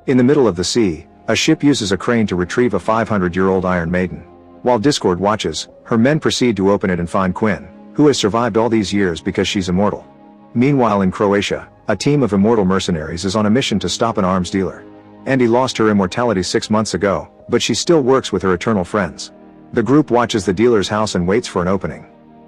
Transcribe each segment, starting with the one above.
In the middle of the sea, a ship uses a crane to retrieve a 500-year-old Iron Maiden. While Discord watches, her men proceed to open it and find Quinn, who has survived all these years because she's immortal. Meanwhile in Croatia, a team of immortal mercenaries is on a mission to stop an arms dealer. Andy lost her immortality 6 months ago, but she still works with her eternal friends. The group watches the dealer's house and waits for an opening.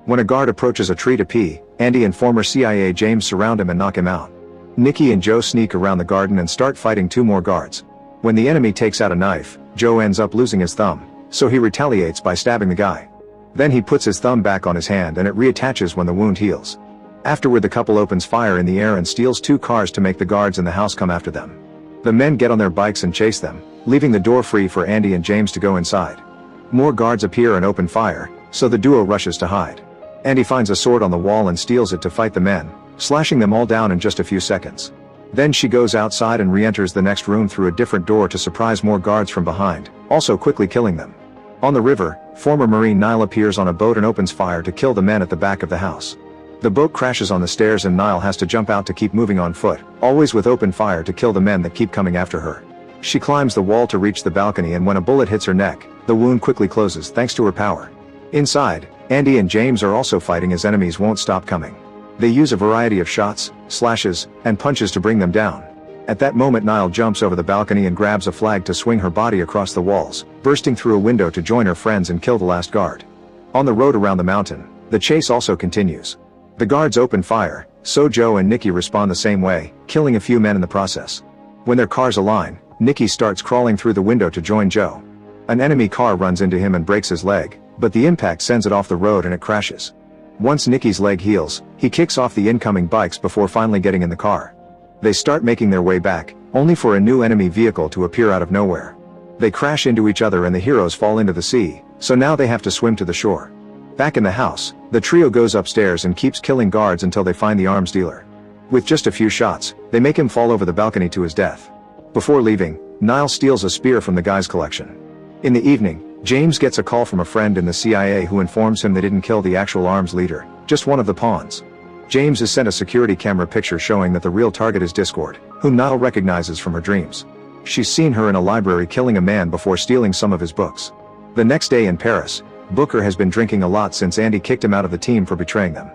When a guard approaches a tree to pee, Andy and former CIA James surround him and knock him out. Nikki and Joe sneak around the garden and start fighting 2 more guards. When the enemy takes out a knife, Joe ends up losing his thumb, so he retaliates by stabbing the guy. Then he puts his thumb back on his hand and it reattaches when the wound heals. Afterward the couple opens fire in the air and steals 2 cars to make the guards in the house come after them. The men get on their bikes and chase them, leaving the door free for Andy and James to go inside. More guards appear and open fire, so the duo rushes to hide. Andy finds a sword on the wall and steals it to fight the men, slashing them all down in just a few seconds. Then she goes outside and re-enters the next room through a different door to surprise more guards from behind, also quickly killing them. On the river, former Marine Nile appears on a boat and opens fire to kill the men at the back of the house. The boat crashes on the stairs and Nile has to jump out to keep moving on foot, always with open fire to kill the men that keep coming after her. She climbs the wall to reach the balcony and when a bullet hits her neck, the wound quickly closes thanks to her power. Inside, Andy and James are also fighting as enemies won't stop coming. They use a variety of shots, slashes, and punches to bring them down. At that moment Nile jumps over the balcony and grabs a flag to swing her body across the walls, bursting through a window to join her friends and kill the last guard. On the road around the mountain, the chase also continues. The guards open fire, so Joe and Nikki respond the same way, killing a few men in the process. When their cars align, Nikki starts crawling through the window to join Joe. An enemy car runs into him and breaks his leg, but the impact sends it off the road and it crashes. Once Nikki's leg heals, he kicks off the incoming bikes before finally getting in the car. They start making their way back, only for a new enemy vehicle to appear out of nowhere. They crash into each other and the heroes fall into the sea, so now they have to swim to the shore. Back in the house, the trio goes upstairs and keeps killing guards until they find the arms dealer. With just a few shots, they make him fall over the balcony to his death. Before leaving, Nile steals a spear from the guy's collection. In the evening, James gets a call from a friend in the CIA who informs him they didn't kill the actual arms leader, just one of the pawns. James is sent a security camera picture showing that the real target is Discord, whom Nile recognizes from her dreams. She's seen her in a library killing a man before stealing some of his books. The next day in Paris, Booker has been drinking a lot since Andy kicked him out of the team for betraying them.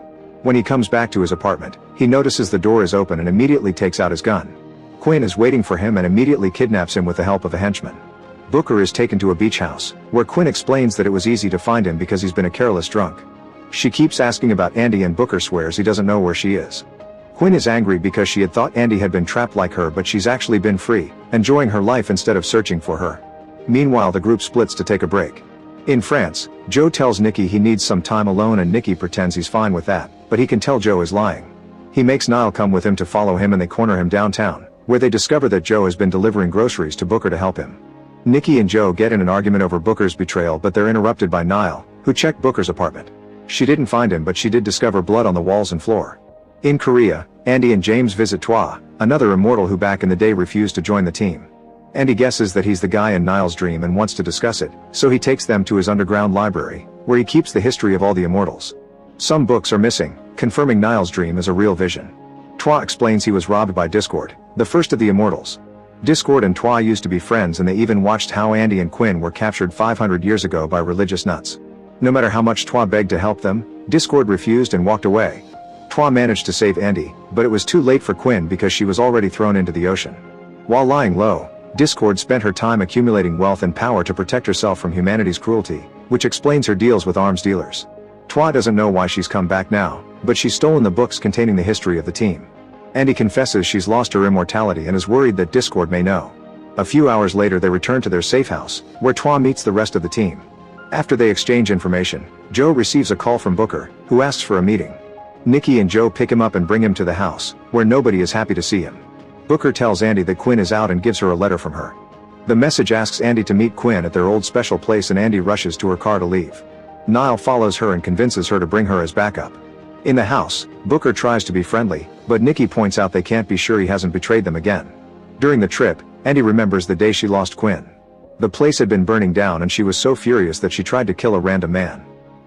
When he comes back to his apartment, he notices the door is open and immediately takes out his gun. Quinn is waiting for him and immediately kidnaps him with the help of a henchman. Booker is taken to a beach house, where Quinn explains that it was easy to find him because he's been a careless drunk. She keeps asking about Andy and Booker swears he doesn't know where she is. Quinn is angry because she had thought Andy had been trapped like her but she's actually been free, enjoying her life instead of searching for her. Meanwhile the group splits to take a break. In France, Joe tells Nikki he needs some time alone and Nikki pretends he's fine with that, but he can tell Joe is lying. He makes Nile come with him to follow him and they corner him downtown, where they discover that Joe has been delivering groceries to Booker to help him. Nikki and Joe get in an argument over Booker's betrayal but they're interrupted by Nile, who checked Booker's apartment. She didn't find him but she did discover blood on the walls and floor. In Korea, Andy and James visit Twa, another immortal who back in the day refused to join the team. Andy guesses that he's the guy in Nile's dream and wants to discuss it, so he takes them to his underground library, where he keeps the history of all the immortals. Some books are missing, confirming Nile's dream is a real vision. Twa explains he was robbed by Discord, the first of the immortals. Discord and Twa used to be friends and they even watched how Andy and Quinn were captured 500 years ago by religious nuts. No matter how much Twa begged to help them, Discord refused and walked away. Twa managed to save Andy, but it was too late for Quinn because she was already thrown into the ocean. While lying low, Discord spent her time accumulating wealth and power to protect herself from humanity's cruelty, which explains her deals with arms dealers. Twa doesn't know why she's come back now, but she's stolen the books containing the history of the team. Andy confesses she's lost her immortality and is worried that Discord may know. A few hours later they return to their safe house, where Twa meets the rest of the team. After they exchange information, Joe receives a call from Booker, who asks for a meeting. Nikki and Joe pick him up and bring him to the house, where nobody is happy to see him. Booker tells Andy that Quinn is out and gives her a letter from her. The message asks Andy to meet Quinn at their old special place and Andy rushes to her car to leave. Nile follows her and convinces her to bring her as backup. In the house, Booker tries to be friendly, but Nikki points out they can't be sure he hasn't betrayed them again. During the trip, Andy remembers the day she lost Quinn. The place had been burning down and she was so furious that she tried to kill a random man.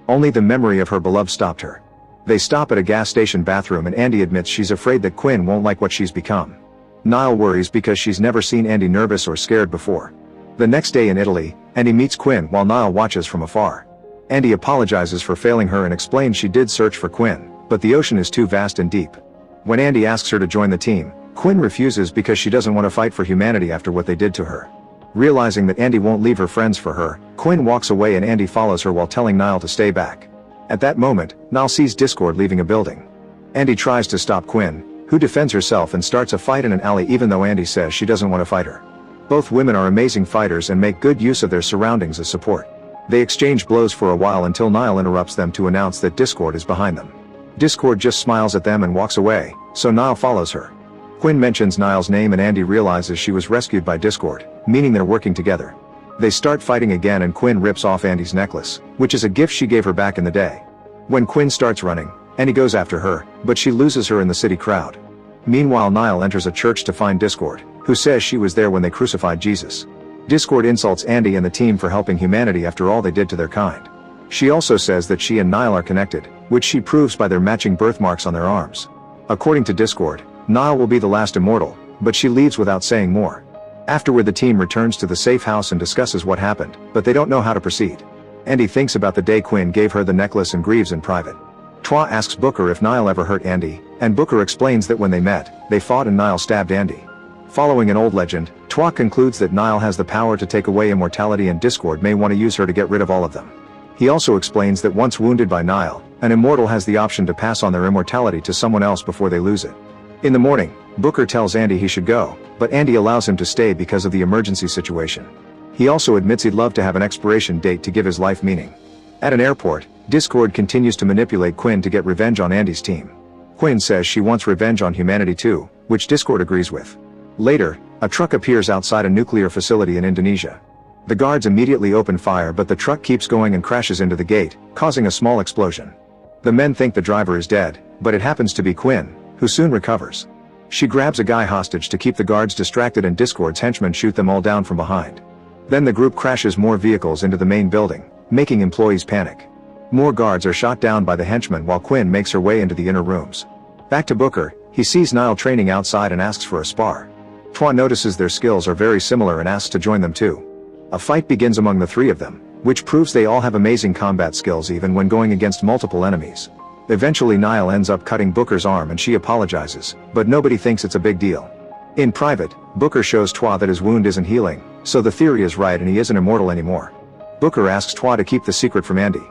Only the memory of her beloved stopped her. They stop at a gas station bathroom and Andy admits she's afraid that Quinn won't like what she's become. Nile worries because she's never seen Andy nervous or scared before. The next day in Italy, Andy meets Quinn while Nile watches from afar. Andy apologizes for failing her and explains she did search for Quinn, but the ocean is too vast and deep. When Andy asks her to join the team, Quinn refuses because she doesn't want to fight for humanity after what they did to her. Realizing that Andy won't leave her friends for her, Quinn walks away and Andy follows her while telling Nile to stay back. At that moment, Nile sees Discord leaving a building. Andy tries to stop Quinn, who defends herself and starts a fight in an alley even though Andy says she doesn't want to fight her. Both women are amazing fighters and make good use of their surroundings as support. They exchange blows for a while until Nile interrupts them to announce that Discord is behind them. Discord just smiles at them and walks away, so Nile follows her. Quinn mentions Nile's name and Andy realizes she was rescued by Discord, meaning they're working together. They start fighting again and Quinn rips off Andy's necklace, which is a gift she gave her back in the day. When Quinn starts running, Andy goes after her, but she loses her in the city crowd. Meanwhile, Nile enters a church to find Discord, who says she was there when they crucified Jesus. Discord insults Andy and the team for helping humanity after all they did to their kind. She also says that she and Nile are connected, which she proves by their matching birthmarks on their arms. According to Discord, Nile will be the last immortal, but she leaves without saying more. Afterward, the team returns to the safe house and discusses what happened, but they don't know how to proceed. Andy thinks about the day Quinn gave her the necklace and grieves in private. Twa asks Booker if Nile ever hurt Andy, and Booker explains that when they met, they fought and Nile stabbed Andy. Following an old legend, Twa concludes that Nile has the power to take away immortality and Discord may want to use her to get rid of all of them. He also explains that once wounded by Nile, an immortal has the option to pass on their immortality to someone else before they lose it. In the morning, Booker tells Andy he should go, but Andy allows him to stay because of the emergency situation. He also admits he'd love to have an expiration date to give his life meaning. At an airport, Discord continues to manipulate Quinn to get revenge on Andy's team. Quinn says she wants revenge on humanity too, which Discord agrees with. Later, a truck appears outside a nuclear facility in Indonesia. The guards immediately open fire but the truck keeps going and crashes into the gate, causing a small explosion. The men think the driver is dead, but it happens to be Quinn, who soon recovers. She grabs a guy hostage to keep the guards distracted and Discord's henchmen shoot them all down from behind. Then the group crashes more vehicles into the main building, making employees panic. More guards are shot down by the henchmen while Quinn makes her way into the inner rooms. Back to Booker, he sees Nile training outside and asks for a spar. Twa notices their skills are very similar and asks to join them too. A fight begins among the three of them, which proves they all have amazing combat skills even when going against multiple enemies. Eventually Nile ends up cutting Booker's arm and she apologizes, but nobody thinks it's a big deal. In private, Booker shows Twa that his wound isn't healing, so the theory is right and he isn't immortal anymore. Booker asks Twa to keep the secret from Andy.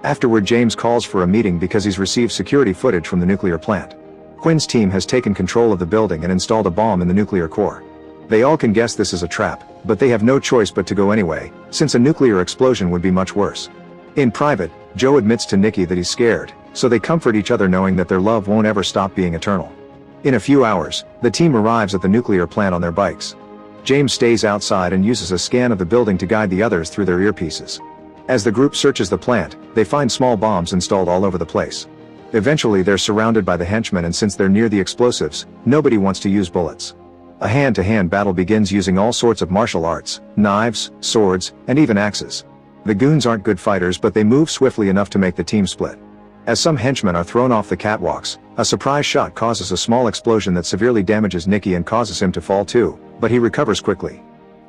Afterward, James calls for a meeting because he's received security footage from the nuclear plant. Quinn's team has taken control of the building and installed a bomb in the nuclear core. They all can guess this is a trap, but they have no choice but to go anyway, since a nuclear explosion would be much worse. In private, Joe admits to Nikki that he's scared, so they comfort each other knowing that their love won't ever stop being eternal. In a few hours, the team arrives at the nuclear plant on their bikes. James stays outside and uses a scan of the building to guide the others through their earpieces. As the group searches the plant, they find small bombs installed all over the place. Eventually they're surrounded by the henchmen and since they're near the explosives, nobody wants to use bullets. A hand-to-hand battle begins using all sorts of martial arts, knives, swords, and even axes. The goons aren't good fighters but they move swiftly enough to make the team split. As some henchmen are thrown off the catwalks, a surprise shot causes a small explosion that severely damages Nikki and causes him to fall too, but he recovers quickly.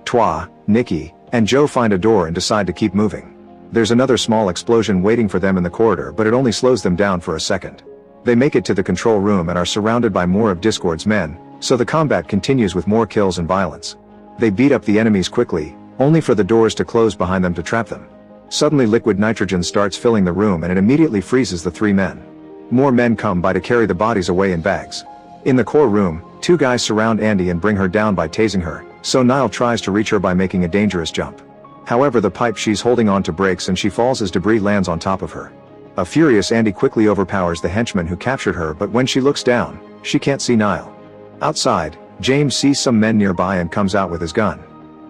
Twa, Nikki, and Joe find a door and decide to keep moving. There's another small explosion waiting for them in the corridor but it only slows them down for a second. They make it to the control room and are surrounded by more of Discord's men, so the combat continues with more kills and violence. They beat up the enemies quickly, only for the doors to close behind them to trap them. Suddenly liquid nitrogen starts filling the room and it immediately freezes the three men. More men come by to carry the bodies away in bags. In the core room, two guys surround Andy and bring her down by tasing her, so Nile tries to reach her by making a dangerous jump. However, the pipe she's holding on to breaks and she falls as debris lands on top of her. A furious Andy quickly overpowers the henchman who captured her but when she looks down, she can't see Nile. Outside, James sees some men nearby and comes out with his gun.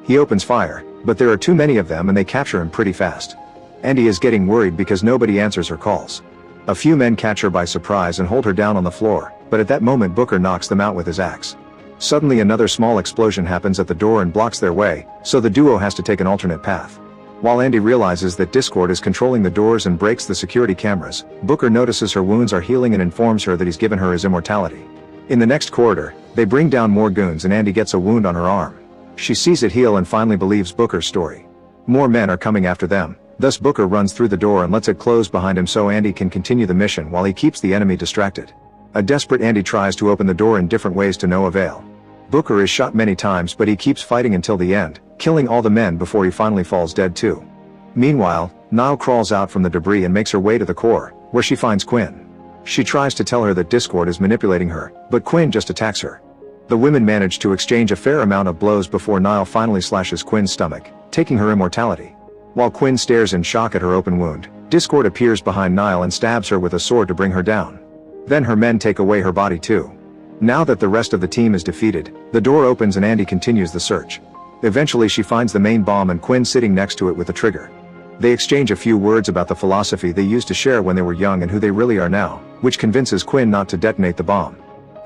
He opens fire, but there are too many of them and they capture him pretty fast. Andy is getting worried because nobody answers her calls. A few men catch her by surprise and hold her down on the floor, but at that moment Booker knocks them out with his axe. Suddenly another small explosion happens at the door and blocks their way, so the duo has to take an alternate path. While Andy realizes that Discord is controlling the doors and breaks the security cameras, Booker notices her wounds are healing and informs her that he's given her his immortality. In the next corridor, they bring down more goons and Andy gets a wound on her arm. She sees it heal and finally believes Booker's story. More men are coming after them, thus Booker runs through the door and lets it close behind him so Andy can continue the mission while he keeps the enemy distracted. A desperate Andy tries to open the door in different ways to no avail. Booker is shot many times but he keeps fighting until the end, killing all the men before he finally falls dead too. Meanwhile, Nile crawls out from the debris and makes her way to the core, where she finds Quinn. She tries to tell her that Discord is manipulating her, but Quinn just attacks her. The women manage to exchange a fair amount of blows before Nile finally slashes Quinn's stomach, taking her immortality. While Quinn stares in shock at her open wound, Discord appears behind Nile and stabs her with a sword to bring her down. Then her men take away her body too. Now that the rest of the team is defeated, the door opens and Andy continues the search. Eventually she finds the main bomb and Quinn sitting next to it with the trigger. They exchange a few words about the philosophy they used to share when they were young and who they really are now, which convinces Quinn not to detonate the bomb.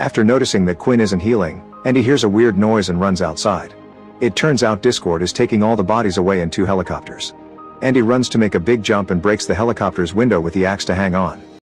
After noticing that Quinn isn't healing, Andy hears a weird noise and runs outside. It turns out Discord is taking all the bodies away in 2 helicopters. Andy runs to make a big jump and breaks the helicopter's window with the axe to hang on.